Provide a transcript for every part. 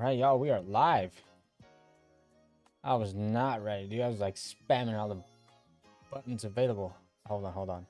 Alright, y'all, we are live. I was not ready, dude. I was like spamming all the buttons available. Hold on.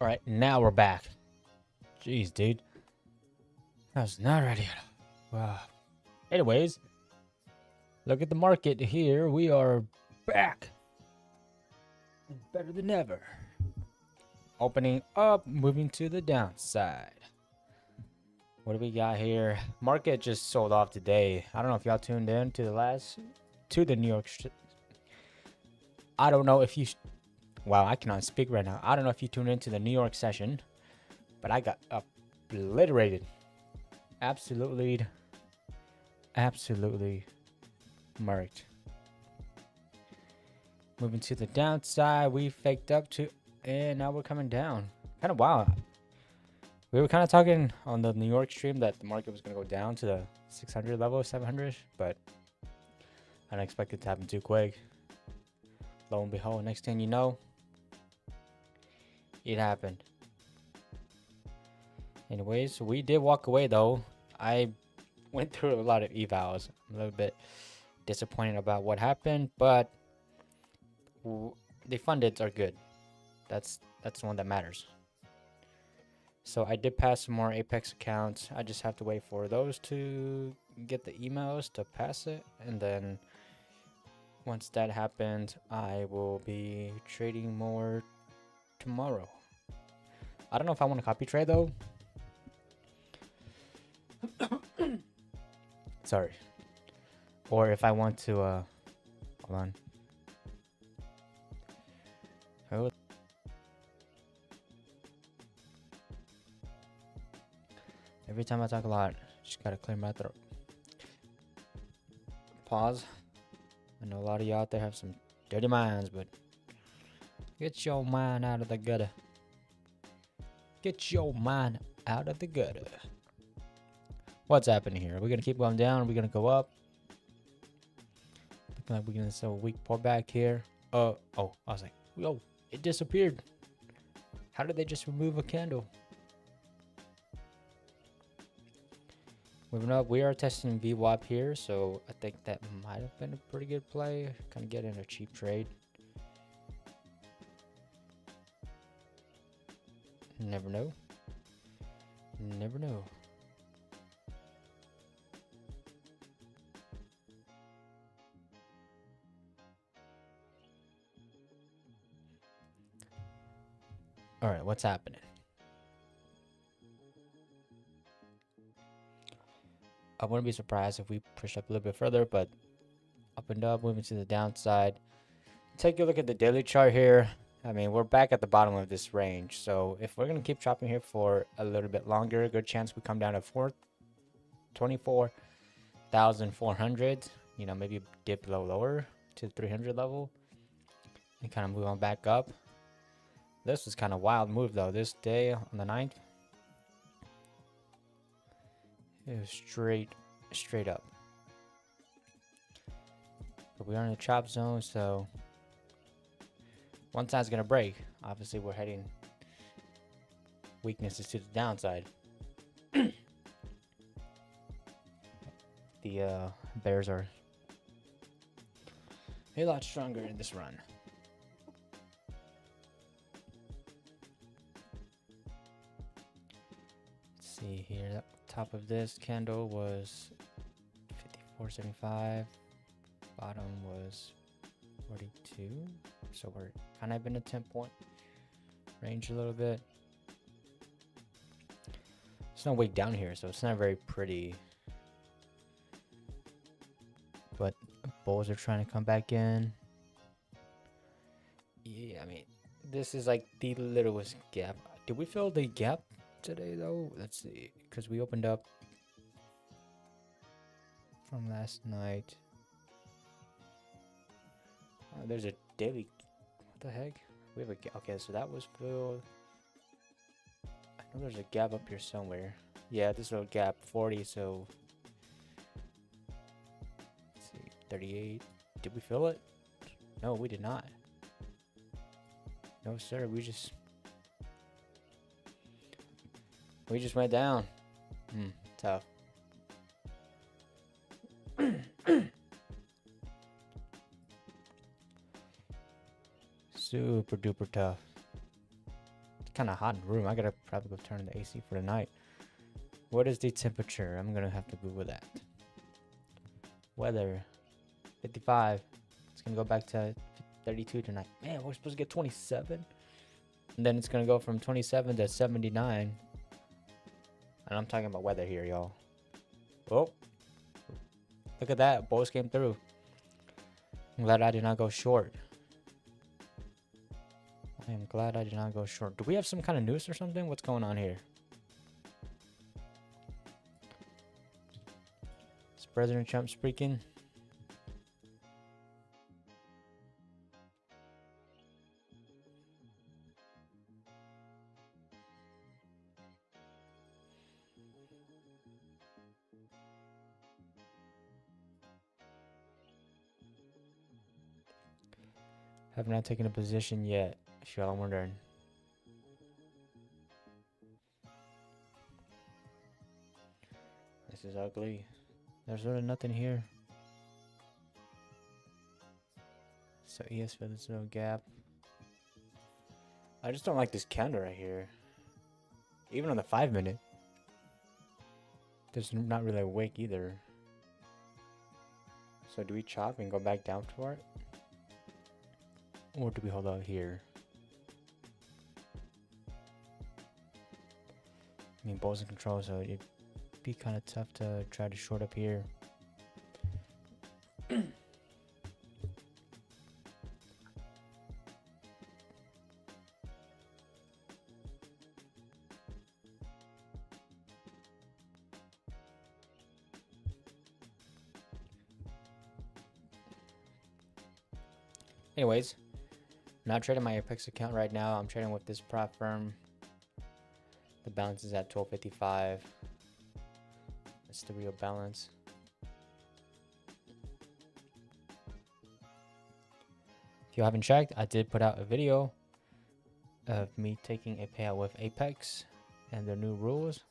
Alright, now we're back. Jeez, dude. I was not ready. Wow. Anyways, look at the market here. We are back. Better than ever. Opening up, moving to the downside. What do we got here? Market just sold off today. I don't know if y'all tuned in to the New York. I don't know if you. Wow, I cannot speak right now. I don't know if you tuned into the New York session, but I got obliterated. Absolutely murked. Moving to the downside, we faked up to, and now we're coming down. Kind of wild. We were kind of talking on the New York stream that the market was going to go down to the 600 level, 700, but I didn't expect it to happen too quick. Lo and behold, next thing you know, it happened. Anyways, we did walk away though. I went through a lot of evals. I'm a little bit disappointed about what happened, but the fundeds are good. That's the one that matters. So I did pass some more Apex accounts. I just have to wait for those to get the emails to pass it, and then once that happens, I will be trading more tomorrow. I don't know if I want to copy trade though. Sorry. Or if I want to hold on. Oh. Every time I talk a lot, just gotta clear my throat. Pause. I know a lot of you out there have some dirty minds, but get your mind out of the gutter. Get your mind out of the gutter. What's happening here? Are we gonna keep going down? Are we gonna go up? Looking like we're gonna sell a weak pullback here. Oh, I was like, yo, it disappeared. How did they just remove a candle? Moving up, we are testing VWAP here, so I think that might have been a pretty good play. Kind of get in a cheap trade. Never know. Never know. All right, what's happening? I wouldn't be surprised if we push up a little bit further, but up and up, moving to the downside. Take a look at the daily chart here. I mean, we're back at the bottom of this range, so if we're going to keep chopping here for a little bit longer, good chance we come down to 24,400. You know, maybe dip lower to the 300 level and kind of move on back up. This was kind of wild move though. This day on the 9th, it was straight up. But we are in the chop zone, so one side's gonna break. Obviously, we're heading weaknesses to the downside. The bears are a lot stronger in this run. Let's see here. The top of this candle was 54.75. Bottom was 42. So we're kind of in a 10-point range a little bit. There's no wick down here, so it's not very pretty. But bulls are trying to come back in. Yeah, I mean, this is like the littlest gap. Did we fill the gap today though? Let's see, because we opened up from last night. There's a daily. What the heck? We have a. Okay, so that was filled. I know there's a gap up here somewhere. Yeah, this little gap, 40. So. Let's see, 38. Did we fill it? No, we did not. No, sir. We just went down. Tough. Super duper tough. It's kind of hot in the room. I gotta probably go turn on the AC for the night. What is the temperature? I'm gonna have to Google that. Weather, 55. It's gonna go back to 32 tonight. Man, we're supposed to get 27. And then it's gonna go from 27 to 79. And I'm talking about weather here, y'all. Oh, look at that. Boys came through. I'm glad I did not go short. I am glad I did not go short. Do we have some kind of news or something? What's going on here? Is President Trump speaking? Have not taken a position yet, if y'all are wondering. This is ugly. There's really nothing here. So ES for this little gap. I just don't like this candle right here. Even on the 5-minute. There's not really a wick either. So do we chop and go back down to it? Or do we hold out here? I mean, ball's in control, so it'd be kind of tough to try to short up here. Anyways, I'm not trading my Apex account right now. I'm trading with this prop firm. The balance is at 1255. That's the real balance. If you haven't checked, I did put out a video of me taking a payout with Apex and their new rules.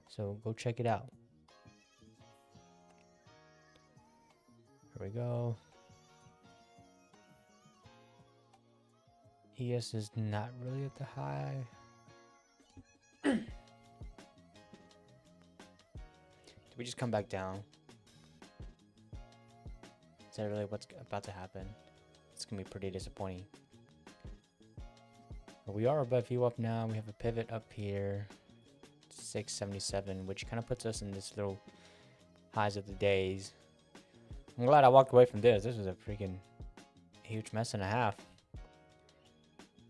So go check it out. Here we go. ES is not really at the high. Did we just come back down? Is that really what's about to happen? It's gonna be pretty disappointing. But we are above VWAP now. We have a pivot up here, 677, which kind of puts us in this little highs of the days. I'm glad I walked away from this. This was a freaking huge mess and a half.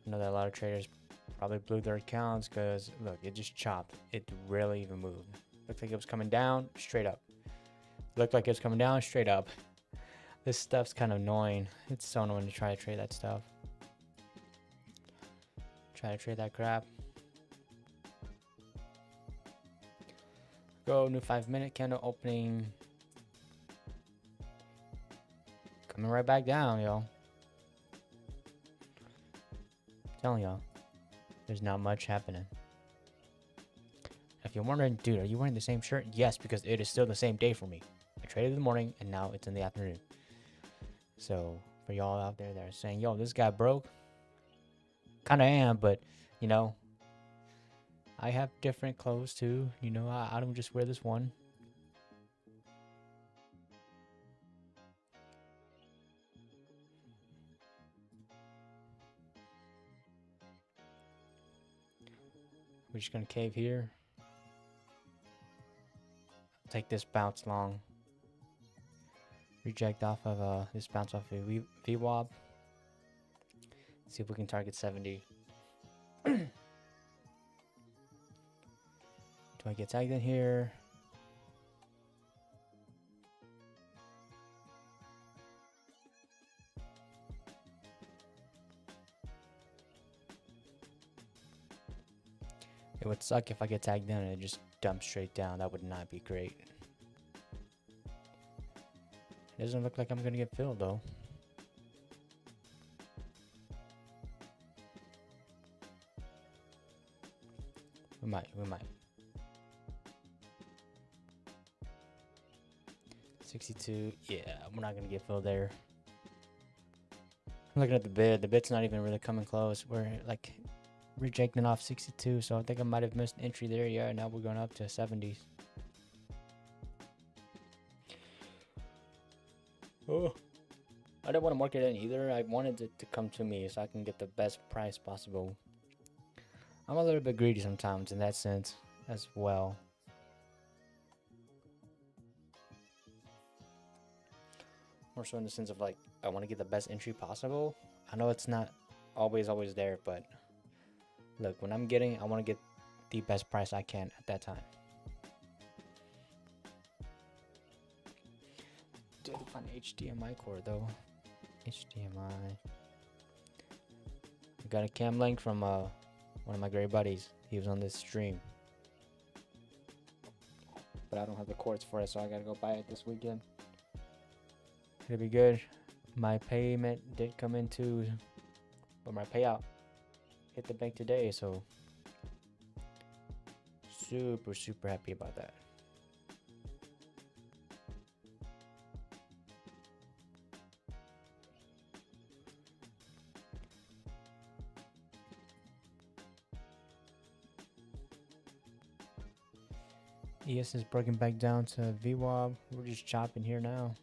I know that a lot of traders probably blew their accounts because, look, it just chopped. It rarely even moved. Looked like it was coming down, straight up. Looked like it was coming down, straight up. This stuff's kind of annoying. It's so annoying to try to trade that stuff. Try to trade that crap. Go, new 5-minute candle opening. Coming right back down, yo. Telling y'all, there's not much happening. If you're wondering, dude, are you wearing the same shirt? Yes, because it is still the same day for me. I traded in the morning and now it's in the afternoon. So for y'all out there that are saying, yo, this guy broke, kind of am, but you know, I have different clothes too. You know, I don't just wear this one. We're just gonna cave here. Take this bounce long. Reject off of this bounce off of VWAP. See if we can target 70. Do I get tagged in here? would suck if I get tagged in and it just dumps straight down. That would not be great. It doesn't look like I'm gonna get filled though. We might. 62, yeah, we're not gonna get filled there. I'm looking at the bid. The bid's not even really coming close. We're like rejecting off 62, so I think I might have missed entry there. Yeah, now we're going up to 70s. Oh, I didn't want to mark it in either. I wanted it to come to me so I can get the best price possible. I'm a little bit greedy sometimes in that sense as well. More so in the sense of like, I want to get the best entry possible. I know it's not always there, but look, when I'm getting, I want to get the best price I can at that time. Did find HDMI cord though. HDMI. I got a cam link from one of my great buddies. He was on this stream, but I don't have the cords for it, so I gotta go buy it this weekend. It'll be good. My payment did come into, or my payout hit the bank today, so super happy about that. ES is broken back down to VWAP. We're just chopping here now.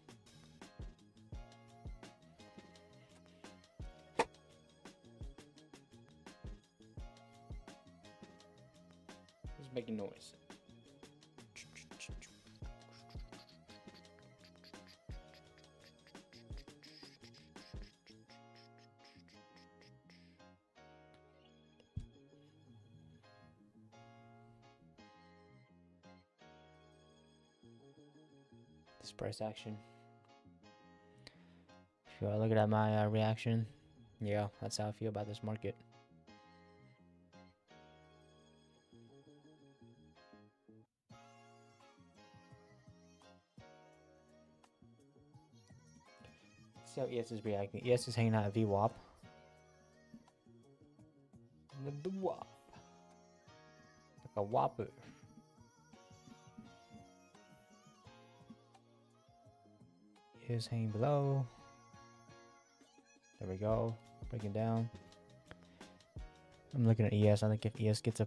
It's making noise. This price action. If you are looking at my reaction, yeah, that's how I feel about this market. See how ES is reacting. ES is hanging out at VWAP. The VWAP. Like a whopper. Is hanging below. There we go. Breaking down. I'm looking at ES. I think if ES gets a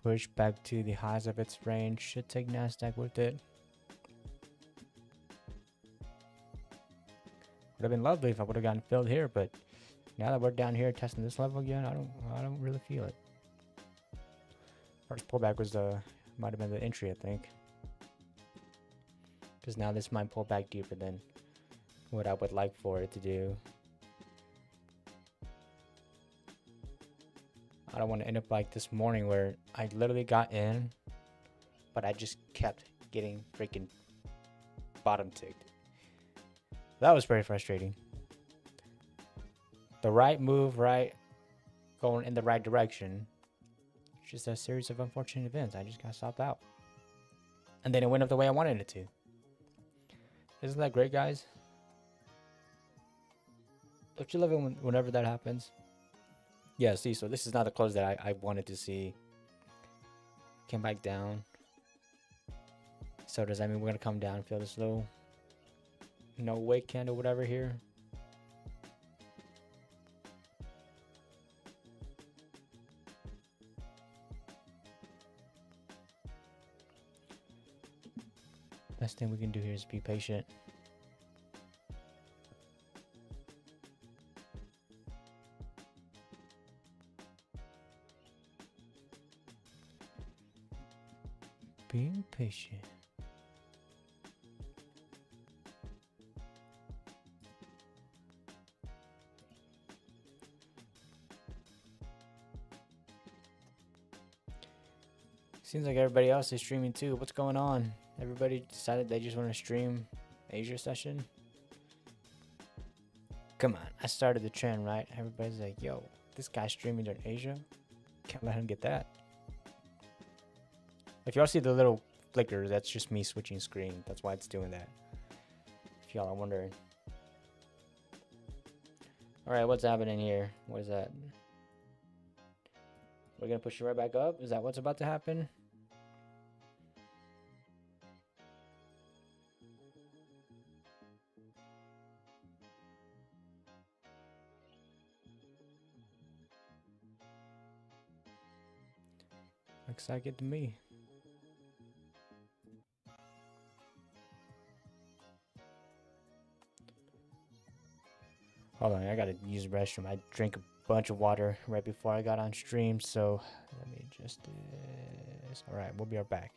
push back to the highs of its range, should take NASDAQ with it. Would have been lovely if I would have gotten filled here, but now that we're down here testing this level again, I don't really feel it. First pullback was might have been the entry, I think. Because now this might pull back deeper than what I would like for it to do. I don't want to end up like this morning where I literally got in, but I just kept getting freaking bottom ticked. That was very frustrating. The right move, right, going in the right direction. It's just a series of unfortunate events. I just got stopped out. And then it went up the way I wanted it to. Isn't that great, guys? Don't you love it whenever that happens? Yeah, see, so this is not the close that I wanted to see. Came back down. So does that mean we're going to come down and feel this little no wake candle, whatever here? Best thing we can do here is be patient. Being patient. Seems like everybody else is streaming too. What's going on? Everybody decided they just want to stream Asia session. Come on, I started the trend, right? Everybody's like, yo, this guy's streaming during Asia. Can't let him get that. If y'all see the little flicker, that's just me switching screen. That's why it's doing that. If y'all are wondering. Alright, what's happening here? What is that? We're gonna push it right back up? Is that what's about to happen? Looks like it to me. Hold on, I gotta use the restroom. I drank a bunch of water right before I got on stream, so let me just do this. Alright, we'll be right back.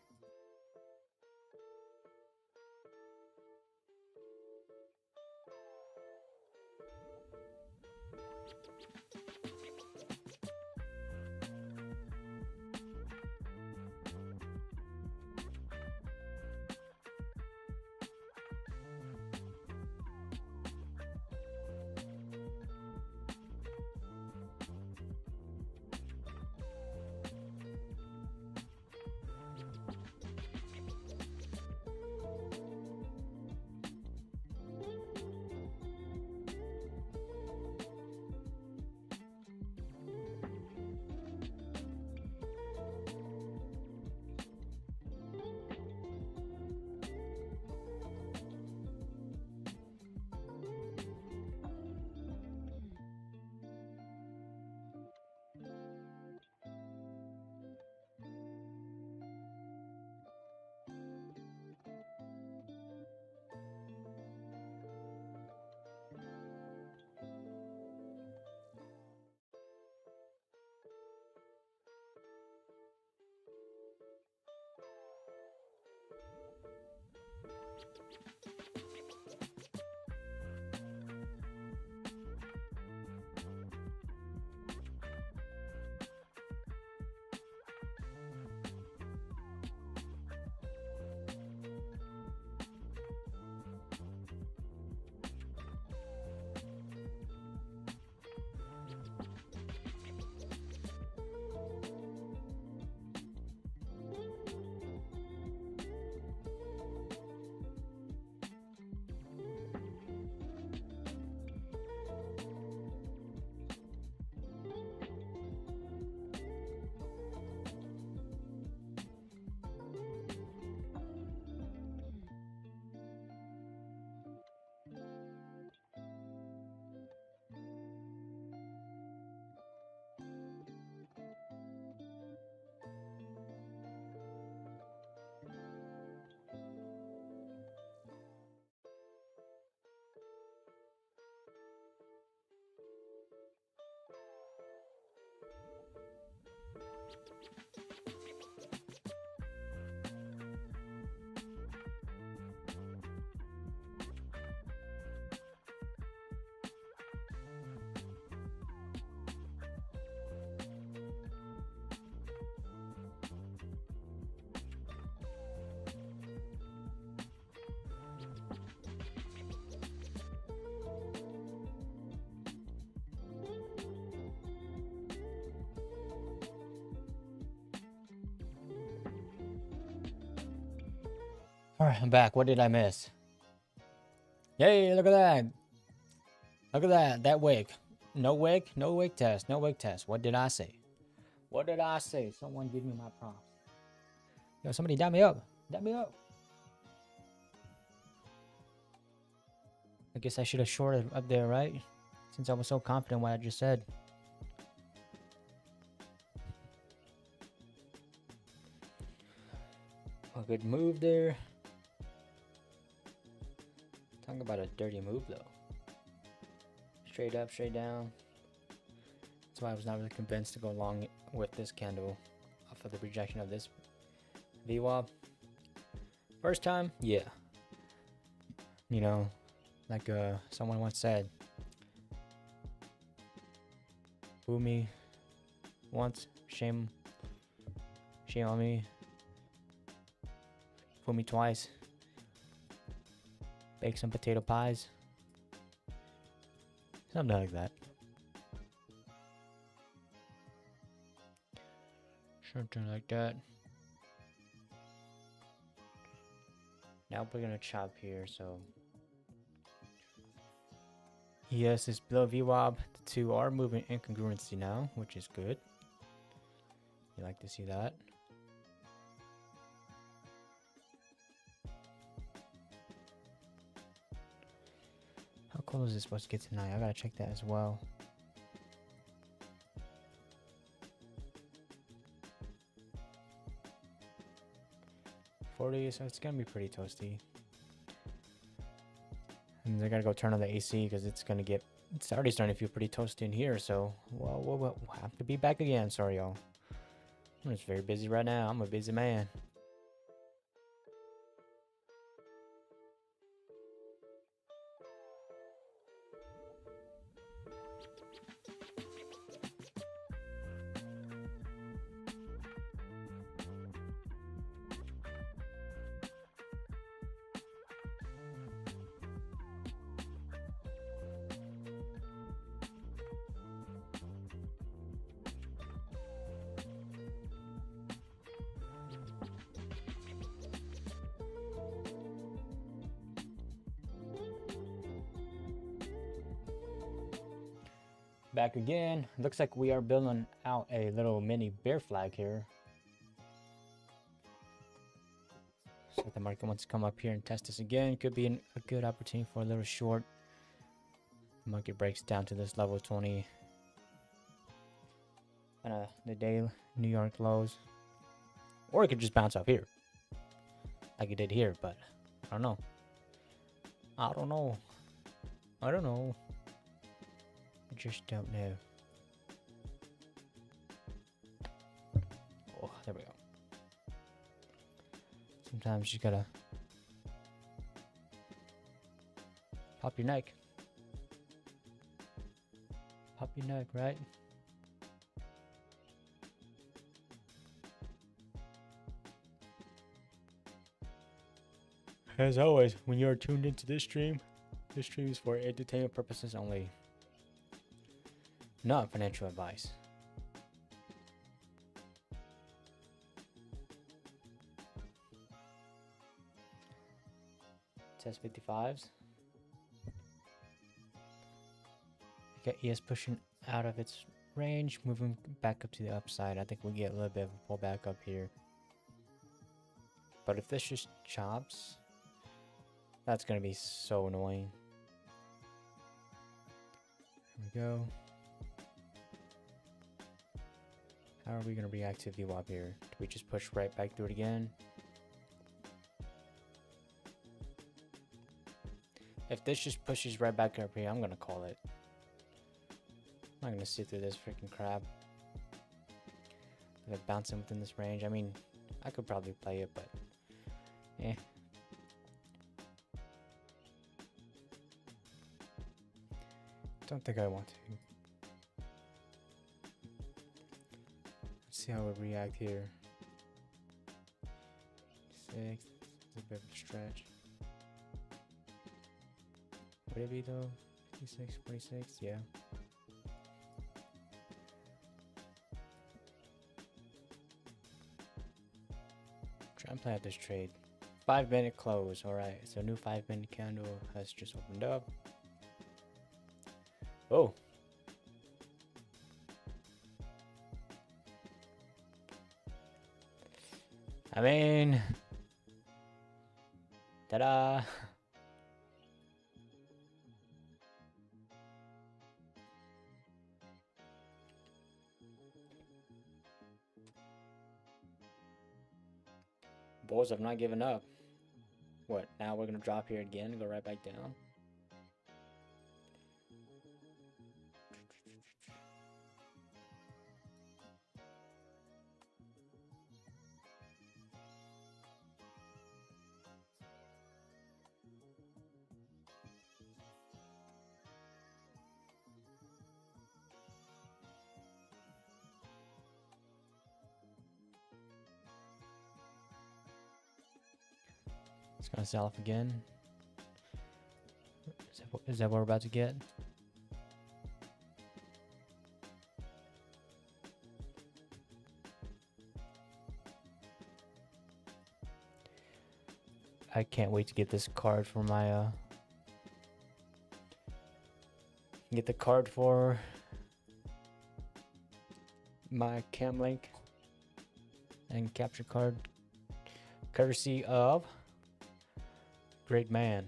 Alright, I'm back. What did I miss? Yay, look at that. Look at that. That wig. No wig? No wig test. No wig test. What did I say? What did I say? Someone give me my prompts. Yo, somebody dab me up. Dab me up. I guess I should have shorted up there, right? Since I was so confident in what I just said. A good move there. Talking about a dirty move, though. Straight up, straight down. That's why I was not really convinced to go along with this candle off of the rejection of this VWAP. First time, yeah. You know, like someone once said, fool me once, shame on me. Fool me twice. Bake some potato pies. Something like that. Something like that. Now we're gonna chop here, so yes, it's below VWAP. The two are moving incongruency now, which is good. You like to see that. How cold is this supposed to get tonight? I gotta check that as well. So it's gonna be pretty toasty. And I gotta go turn on the AC because it's already starting to feel pretty toasty in here. So, well, we'll have to be back again. Sorry, y'all. I'm just very busy right now. I'm a busy man. Back again. Looks like we are building out a little mini bear flag here. So if the market wants to come up here and test us again, could be a good opportunity for a little short. The market breaks down to this level 20. The day New York lows. Or it could just bounce off here. Like it did here, but I don't know. I don't know. I don't know. I just don't know. Oh, there we go. Sometimes you gotta pop your neck. Pop your neck, right? As always, when you're tuned into this stream is for entertainment purposes only. Not financial advice. Test 55s. We got ES pushing out of its range, moving back up to the upside. I think we get a little bit of a pullback up here. But if this just chops, that's going to be so annoying. Here we go. How are we going to react to VWAP here? Do we just push right back through it again? If this just pushes right back up here, I'm going to call it. I'm not going to sit through this freaking crap. If it bouncing within this range, I mean, I could probably play it, but eh. Don't think I want to. Let's see how it react here. 6. It's a bit of a stretch. Would it be though? 56, 46? Yeah. Try and play out this trade. 5-minute close. Alright, so new 5-minute candle has just opened up. Oh. I mean, ta-da! Bulls have not given up. What, now we're gonna drop here again and go right back down? It's gonna sell off again. Is that what we're about to get? I can't wait to get this card for my get the card for my cam link and capture card, courtesy of great man,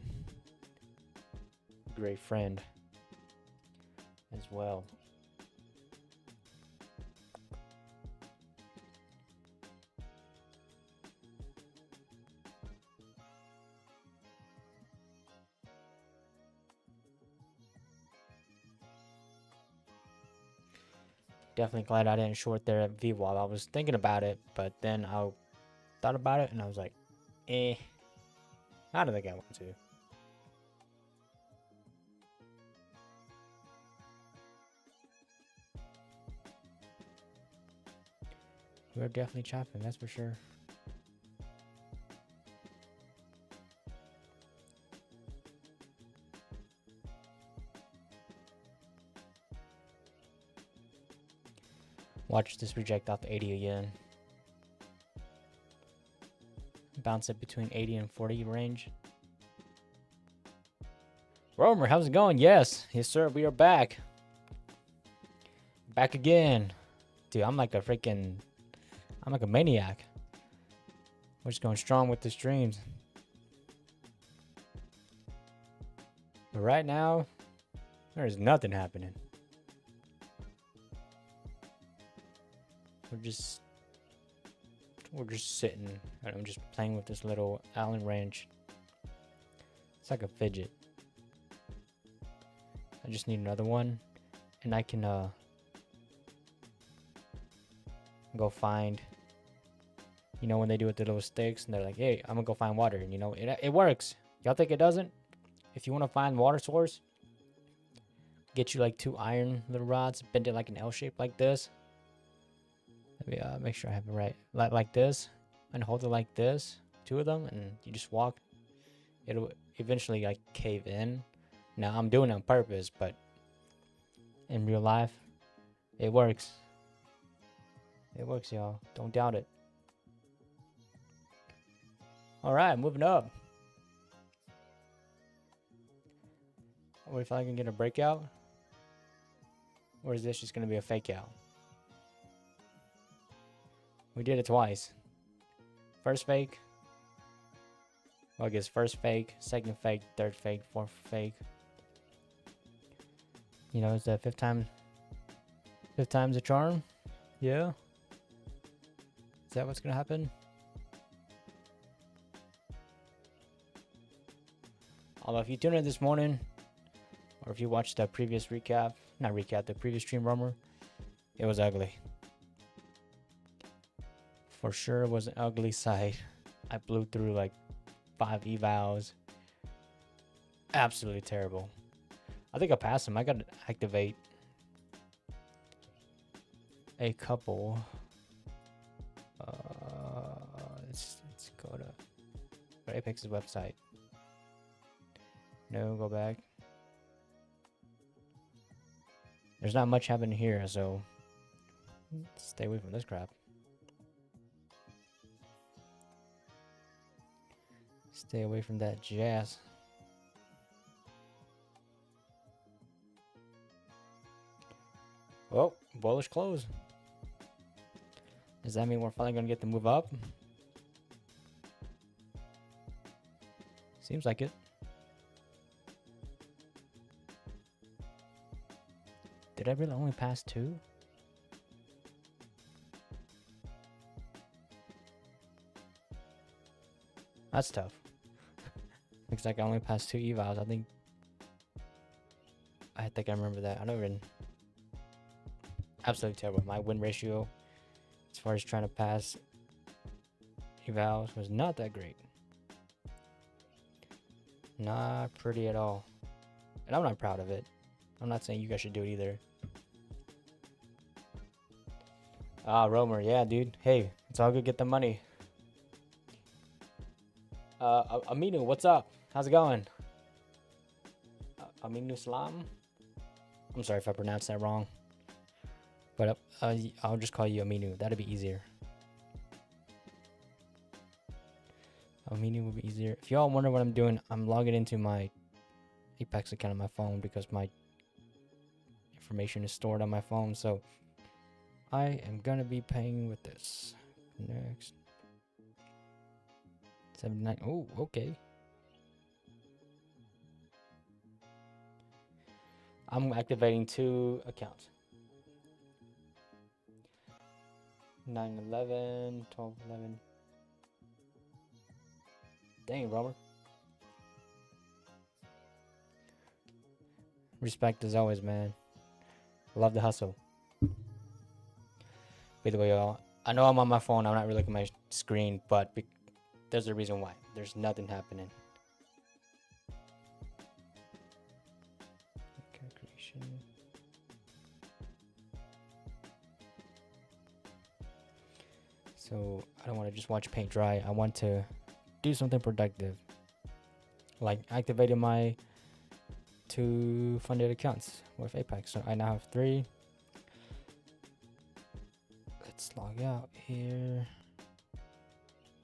great friend as well. Definitely glad I didn't short there at VWAP. I was thinking about it, but then I thought about it and I was like, I don't think I want to. We're definitely chopping, that's for sure. Watch this reject off 80 again. Bounce it between 80 and 40 range. Romer, how's it going? Yes, sir, we are back. Back again. Dude, I'm like a maniac. We're just going strong with the streams. But right now, there's nothing happening. We're just sitting and I'm just playing with this little Allen wrench. It's like a fidget. I just need another one and I can go find, you know, when they do it with the little sticks and they're like, hey, I'm gonna go find water, and you know, it works. Y'all think it doesn't? If you want to find water source, get you like 2 iron little rods, bend it like an L shape like this. Let me make sure I have it right. Like this, and hold it like this, 2 of them, and you just walk. It'll eventually like cave in. Now I'm doing it on purpose, but in real life, it works. It works, y'all. Don't doubt it. All right, moving up. What if I can get a breakout? Or is this just gonna be a fake out? We did it twice. First fake. Well, I guess first fake, second fake, third fake, fourth fake. You know, it's the fifth time's a charm. Yeah. Is that what's gonna happen? Although if you tuned in this morning, or if you watched the previous recap, the previous stream Romer, it was ugly. For sure it was an ugly sight. I blew through like 5 evals. Absolutely terrible. I think I passed him. I gotta activate a couple. Let's go to Apex's website. No, go back. There's not much happening here, so stay away from this crap. Stay away from that jazz. Oh, bullish close. Does that mean we're finally gonna get the move up? Seems like it. Did I really only pass 2? That's tough. Looks like I only passed 2 evals. I think I remember that. I don't even. Absolutely terrible. My win ratio, as far as trying to pass evals, was not that great. Not pretty at all. And I'm not proud of it. I'm not saying you guys should do it either. Ah, Romer, yeah, dude. Hey, it's all good. Get the money. Aminu, what's up? How's it going? Aminu Salam? I'm sorry if I pronounced that wrong. But I'll just call you Aminu. That'd be easier. Meaning will be easier. If y'all wonder what I'm doing, I'm logging into my Apex account on my phone because my information is stored on my phone. So I am gonna be paying with this. Next. 79. Oh, okay. I'm activating 2 accounts. 9/11, 12/11. Dang, Robert. Respect as always, man. Love the hustle. By the way, y'all, I know I'm on my phone. I'm not really looking at my screen, but there's a reason why. There's nothing happening. Okay, creation. So I don't want to just watch paint dry. I want to do something productive, like activating my 2 funded accounts with Apex. So I now have 3. Let's log out here.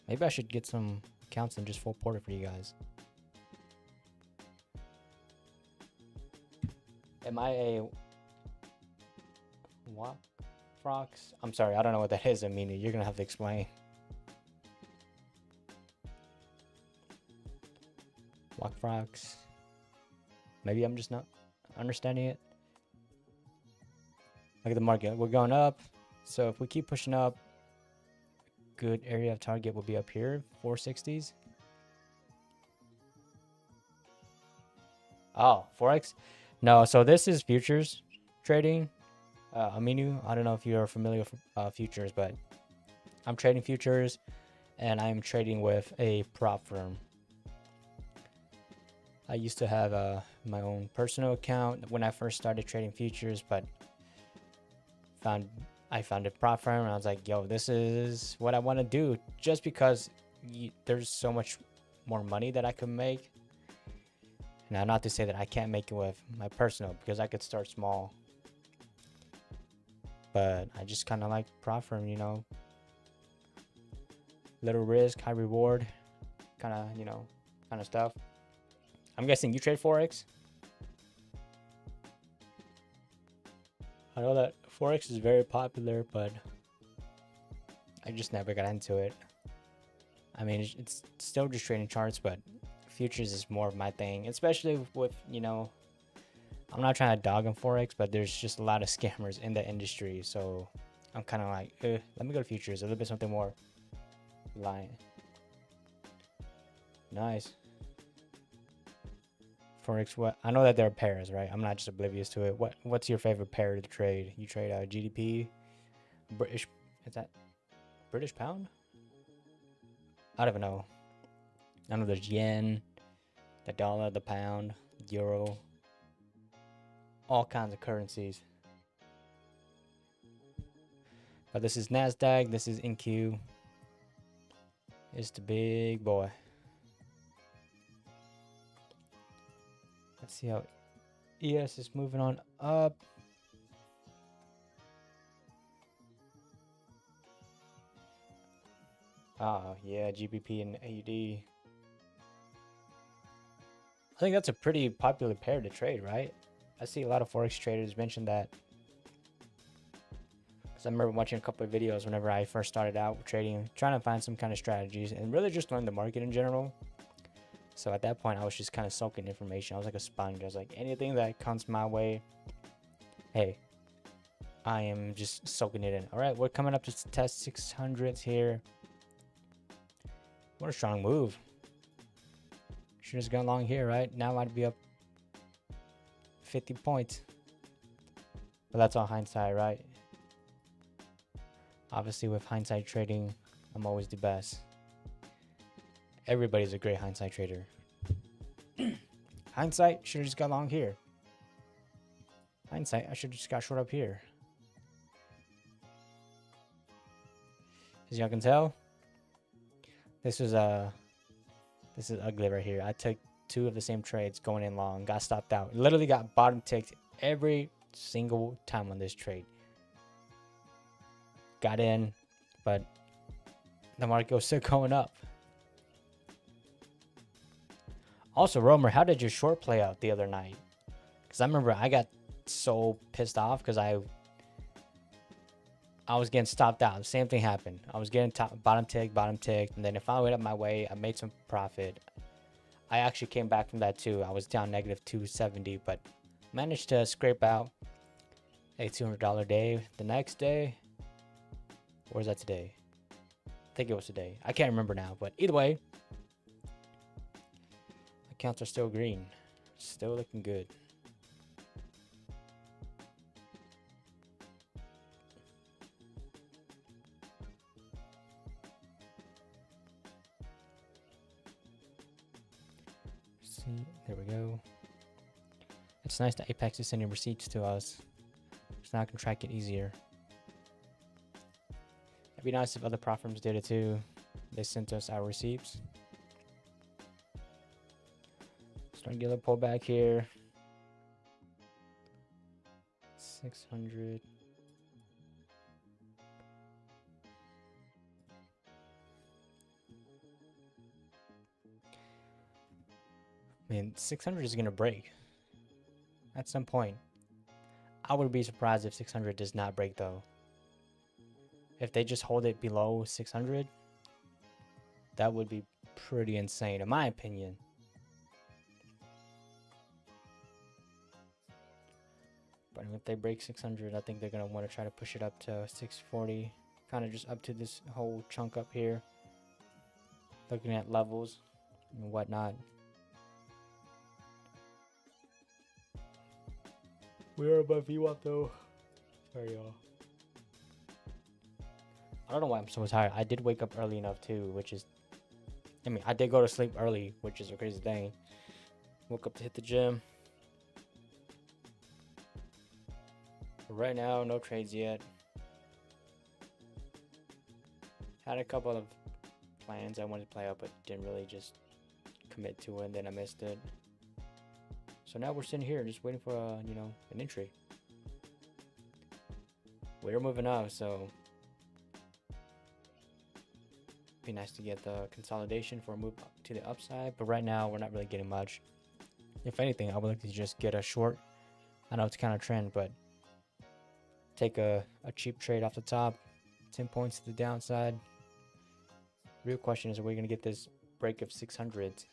Maybe I should get some accounts and just full port it for you guys. Am I a what? Frox? I'm sorry, I don't know what that is, Amina. You're gonna have to explain. Walk Frox. Maybe I'm just not understanding it. Look at the market. We're going up. So if we keep pushing up, good area of target will be up here, 460s. Oh, Forex? No, so this is futures trading. Aminu, I don't know if you're familiar with futures, but I'm trading futures and I'm trading with a prop firm. I used to have my own personal account when I first started trading futures, but I found a prop firm and I was like, yo, this is what I want to do, just because there's so much more money that I could make. Now, not to say that I can't make it with my personal, because I could start small, but I just kind of like prop firm, you know, little risk, high reward, kind of, you know, kind of stuff. I'm guessing you trade Forex? I know that Forex is very popular, but I just never got into it. I mean, it's still just trading charts, but futures is more of my thing, especially with, you know, I'm not trying to dog on Forex, but there's just a lot of scammers in the industry. So I'm kind of like, let me go to futures, a little bit something more reliant. Nice. Forex, what? I know that there are pairs, right? I'm not just oblivious to it. What's your favorite pair to trade? You trade GDP, British, is that British pound? I don't even know. I know there's yen, the dollar, the pound, euro, all kinds of currencies. But this is NASDAQ, this is NQ. It's the big boy. Let's see how ES is moving on up. Oh, yeah, GBP and AUD. I think that's a pretty popular pair to trade, right? I see a lot of Forex traders mention that. Because I remember watching a couple of videos whenever I first started out trading, trying to find some kind of strategies and really just learn the market in general. So at that point, I was just kind of soaking information. I was like a sponge. I was like, anything that comes my way, hey, I am just soaking it in. All right, we're coming up to test 600s here. What a strong move. Should have gone long here, right? Now I'd be up 50 points. But that's all hindsight, right? Obviously, with hindsight trading, I'm always the best. Everybody's a great hindsight trader. Hindsight, should have just got long here. Hindsight, I should have just got short up here. As y'all can tell, this is ugly right here. I took 2 of the same trades going in long, got stopped out. Literally got bottom ticked every single time on this trade. Got in, but the market was still going up. Also, Romer, how did your short play out the other night? Because I remember I got so pissed off because I was getting stopped out. Same thing happened. I was getting bottom tick, and then if I went up my way, I made some profit. I actually came back from that too. I was down negative 270, but managed to scrape out a $200 day the next day. Or is that today? I think it was today. I can't remember now, but either way, accounts are still green. Still looking good. See, there we go. It's nice that Apex is sending receipts to us. So now I can track it easier. It'd be nice if other prop firms did it too. They sent us our receipts. Triangular pullback here. 600. I mean, 600 is going to break at some point. I would be surprised if 600 does not break though. If they just hold it below 600, that would be pretty insane in my opinion. But if they break 600, I think they're going to want to try to push it up to 640. Kind of just up to this whole chunk up here. Looking at levels and whatnot. We are above VWAP though. Sorry, y'all. I don't know why I'm so tired. I did wake up early enough too, which is... I mean, I did go to sleep early, which is a crazy thing. Woke up to hit the gym. But right now, no trades yet. Had a couple of plans I wanted to play out, but didn't really just commit to it, and then I missed it. So now we're sitting here just waiting for, an entry. We're moving up, so be nice to get the consolidation for a move up to the upside. But right now, we're not really getting much. If anything, I would like to just get a short. I know it's kind of trend, but take a cheap trade off the top. 10 points to the downside. Real question is, are we going to get this break of 600s?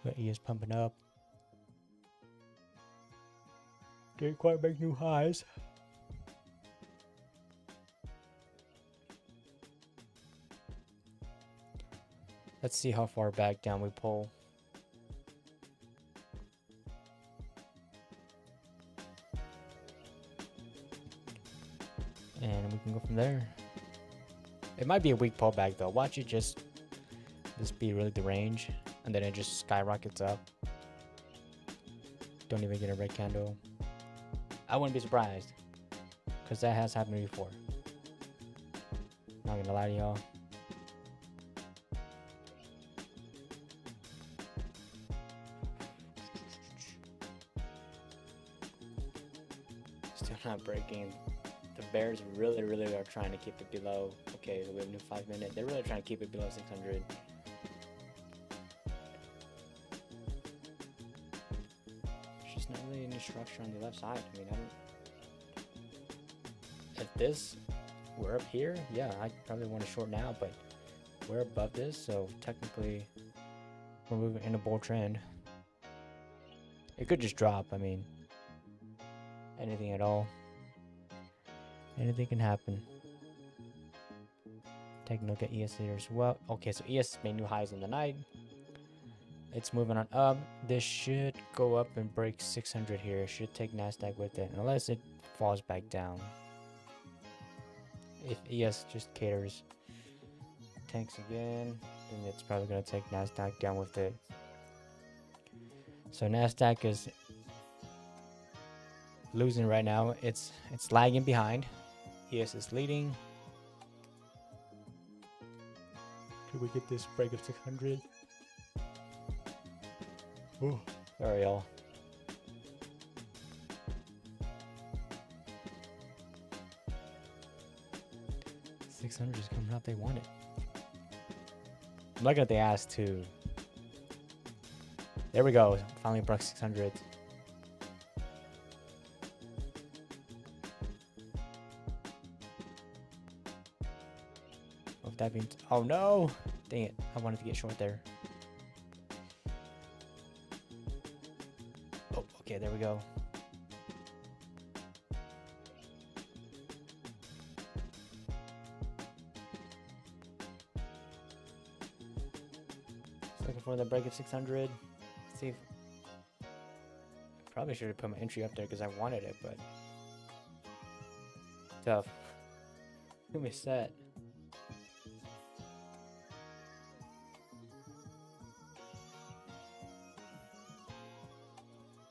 But he is pumping up. Didn't quite make new highs. Let's see how far back down we pull. And we can go from there. It might be a weak pullback though. Watch it just this be really the range. And then it just skyrockets up. Don't even get a red candle. I wouldn't be surprised. Because that has happened before. Not gonna lie to y'all. Still not breaking. The bears really are trying to keep it below. Okay, so we have a new 5 minute. They're really trying to keep it below 600. Not really any structure on the left side. I mean, if this we're up here, yeah, I probably want to short now, but we're above this, so technically we're moving in a bull trend. It could just drop. I mean, anything at all. Anything can happen. Take a look at ES here as well. Okay, so ES made new highs in the night. It's moving on up. This should go up and break 600 here. Should take NASDAQ with it, unless it falls back down. If ES just caters, tanks again, then it's probably going to take NASDAQ down with it. So NASDAQ is losing right now. It's lagging behind. ES is leading. Could we get this break of 600? Oh, sorry, y'all. 600 is coming up. They want it. I'm looking at the ass too. There we go. Finally broke 600. Oh, that means. Oh no! Dang it! I wanted to get short there. Oh, okay. There we go. Looking for the break of 600. Let's see if probably should have put my entry up there because I wanted it, but tough. Give me a set.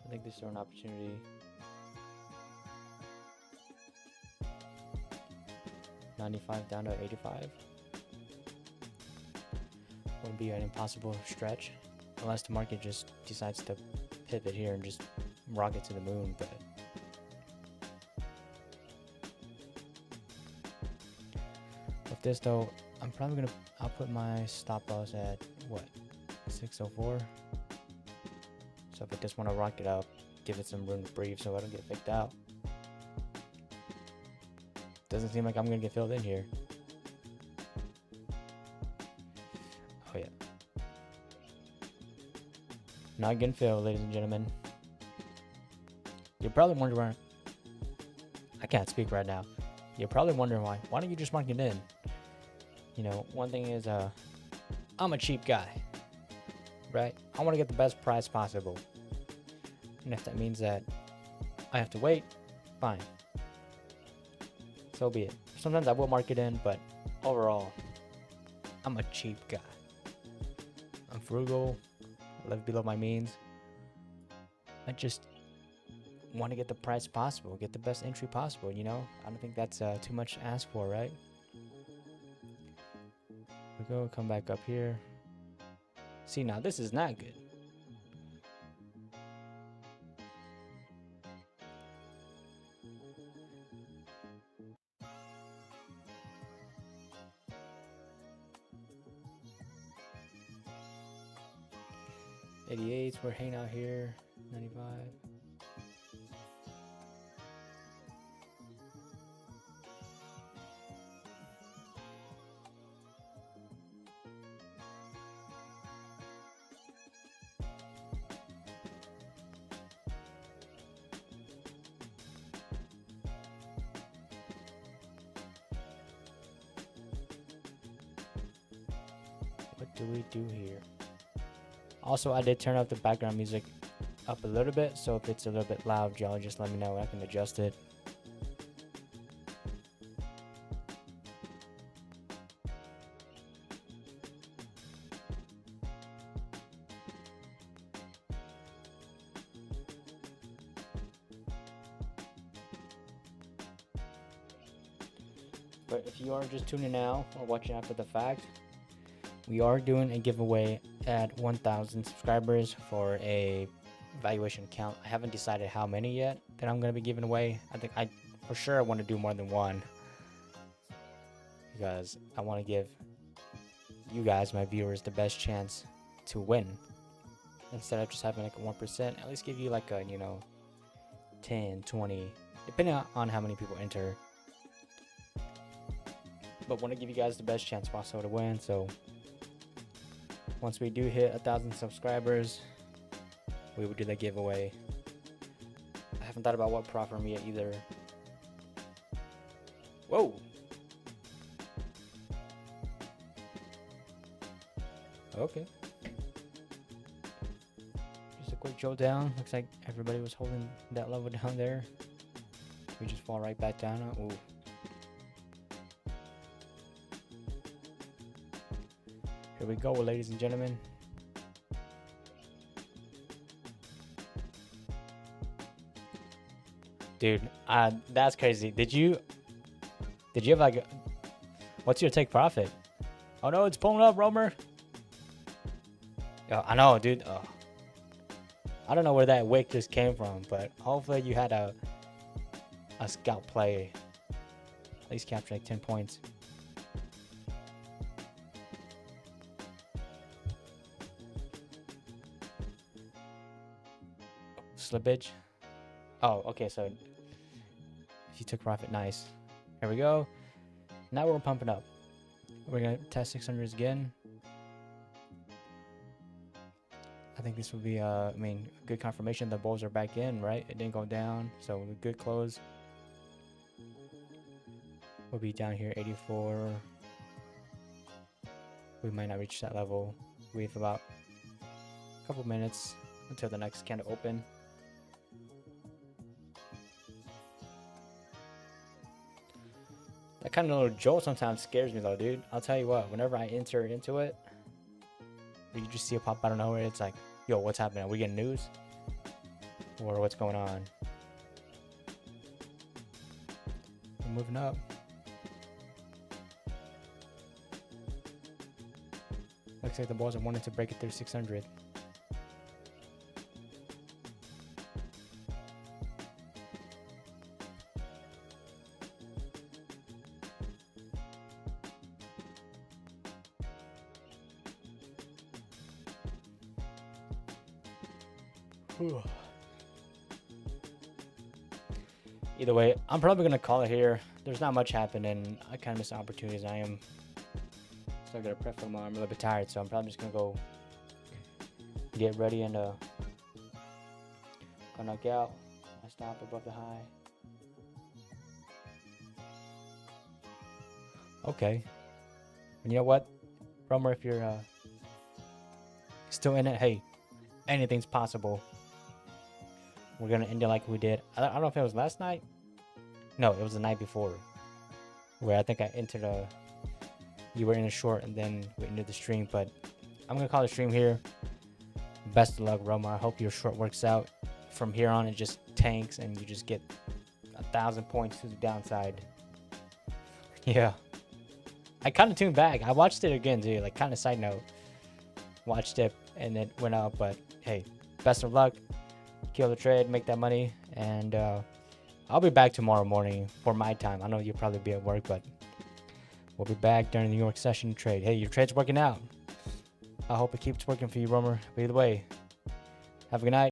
I think this is an opportunity. $95 down to $85. Wouldn't be an impossible stretch unless the market just decides to pivot here and just rocket to the moon, but with this though, I'm probably I'll put my stop loss at what, 604. So if I just want to rock it up, give it some room to breathe so I don't get picked out. Doesn't seem like I'm gonna get filled in here. Oh yeah. Not getting filled, ladies and gentlemen. You're probably wondering, I can't speak right now. You're probably wondering why. Why don't you just mark it in? You know, one thing is, I'm a cheap guy, right? I want to get the best price possible. And if that means that I have to wait, fine. So be it. Sometimes I will mark it in, but overall, I'm a cheap guy. I'm frugal. I live below my means. I just want to get the price possible, get the best entry possible, you know? I don't think that's too much to ask for, right? We go, come back up here. See, now this is not good. $88, we're hanging out here. 95. What do we do here? Also, I did turn up the background music up a little bit, so if it's a little bit loud, y'all just let me know. I can adjust it. But if you are just tuning now or watching after the fact, we are doing a giveaway at 1,000 subscribers for a valuation account. I haven't decided how many yet that I'm going to be giving away. I think for sure I want to do more than one, because I want to give you guys, my viewers, the best chance to win. Instead of just having like a 1%, at least give you like a, 10, 20, depending on how many people enter. But want to give you guys the best chance possible to win. So once we do hit 1,000 subscribers, we will do the giveaway. I haven't thought about what platform yet either. Whoa! Okay. Just a quick drill down. Looks like everybody was holding that level down there. We just fall right back down. Ooh. Here we go, ladies and gentlemen. Dude, that's crazy. Did you have like, what's your take profit? Oh no, it's pulling up, Romer. Yo, I know, dude. I don't know where that wick just came from, but hopefully you had a scout play. At least capture like 10 points. slippage. Oh, okay, so he took profit. Nice. Here we go. Now we're pumping up. We're gonna test 600s again. I think this will be I mean, good confirmation the bulls are back in, right? It didn't go down, so a good close. We'll be down here 84. We might not reach that level. We have about a couple minutes until the next candle open. That kind of little jolt sometimes scares me though, dude. I'll tell you what, whenever I enter into it, you just see it pop out of nowhere, it's like, yo, what's happening? Are we getting news? Or what's going on? We're moving up. Looks like the balls are wanting to break it through 600. Whew. Either way, I'm probably gonna call it here. There's not much happening. I kind of miss opportunities. I am still gonna prep for tomorrow. I'm a little bit tired, so I'm probably just gonna go get ready and go knock out. I stop above the high. Okay. And you know what, Romer, if you're still in it, hey, anything's possible. We're gonna end it like we did. I don't know if it was last night. No, it was the night before, where I think I entered you were in a short and then we ended the stream. But I'm gonna call the stream here. Best of luck, Roma. I hope your short works out. From here on, it just tanks and you just get 1,000 points to the downside. Yeah. I kind of tuned back. I watched it again, dude. Like, kind of side note. Watched it and it went up. But hey, best of luck. Kill the trade, make that money, and I'll be back tomorrow morning for my time. I know you'll probably be at work, but we'll be back during the New York session trade. Hey, your trade's working out. I hope it keeps working for you, Romer. But either way, have a good night.